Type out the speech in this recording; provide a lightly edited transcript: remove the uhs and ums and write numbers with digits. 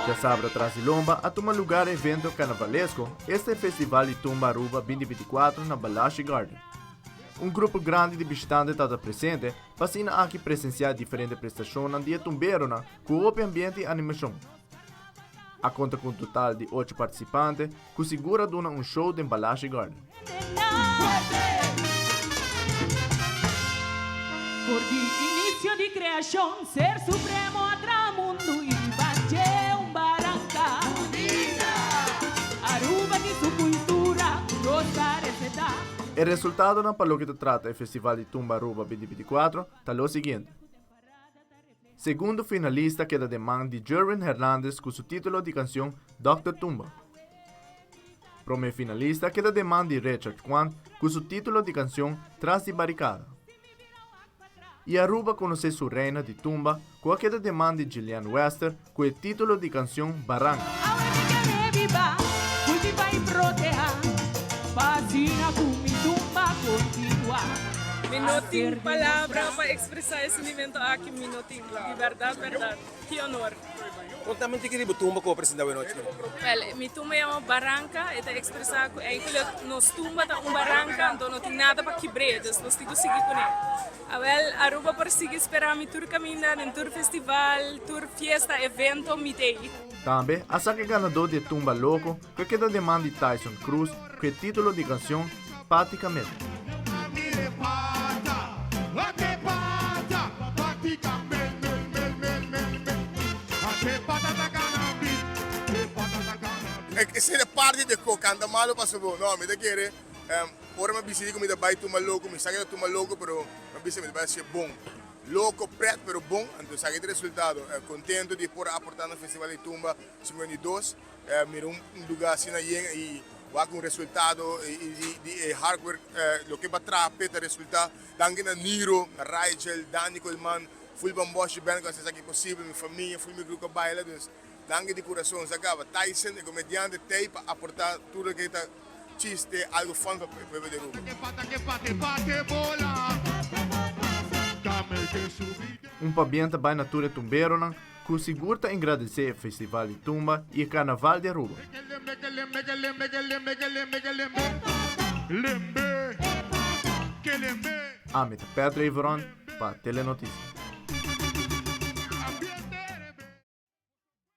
Já sabe traz Lomba a tomar lugar evento carnavalesco, este Festival de Tumba Aruba 2024 na Balashi Garden. Um grupo grande de visitantes está presente, para aqui presenciar diferentes prestações no dia tumberona com o ambiente e animação. A conta com um total de 8 participantes, que segura dona um show de Balashi Garden. Por di inizio di creación, ser supremo atramundo y bache un barranca. Aruba di su cultura, gozare se dá. O resultado na palo que trata o Festival de Tumba Aruba 2024 está o seguinte. Segundo finalista queda de mão de Jerwin Hernandez com o título de canção Dr. Tumba. Primeiro finalista queda de mão de Richard Kwan com o título de canção Tras de Barricada. E Aruba conhece sua reina de tumba com a queda de mão de Gillian Wester com o título de canção Barranca. Minuting palavra para expressar esse sentimento aqui, minuting. De verdade, verdade. Que honor. Contamente que ribo tumba ko presida we noche. Well, mi tumba é uma barranca, e tá expressar que nos tumba tá uma barranca, então não tem nada para quebrar, então nós temos que seguir com ele. Well, Aruba por seguir esperar mi tour caminhar, em tour festival, tour fiesta, evento, mitei. Também, a saque ganador de Tumba Louco, que queda de mão de Tyson Cruz com o título de canção Praticamente. Essere parte di co canta malo passo buono, no, mi da chiede ora mi bisogna come da bai tu malloco, mi sa che tu malloco però mi bisogna mi deve essere buon. Loco preto però buon, então sa che il risultato contento di por apportare al Festival di Tumba 52, mi un lugar assim na yen e com um resultado de hard work, lo que va atrás peta resultado, danke na Niro, na Rigel, Dani Coleman, full bamboche bem com essa que possível, minha família, full meu grupo baila, dus danke de coração, sacava Tyson, e comediante, tem para aportar tudo que está chiste, algo fun para ver de grupo. Ambiente bem natura tumberona, que segura agradecer o Festival de Tumba e o Carnaval de Aruba. Amit Pedro Iveron para Telenotícias.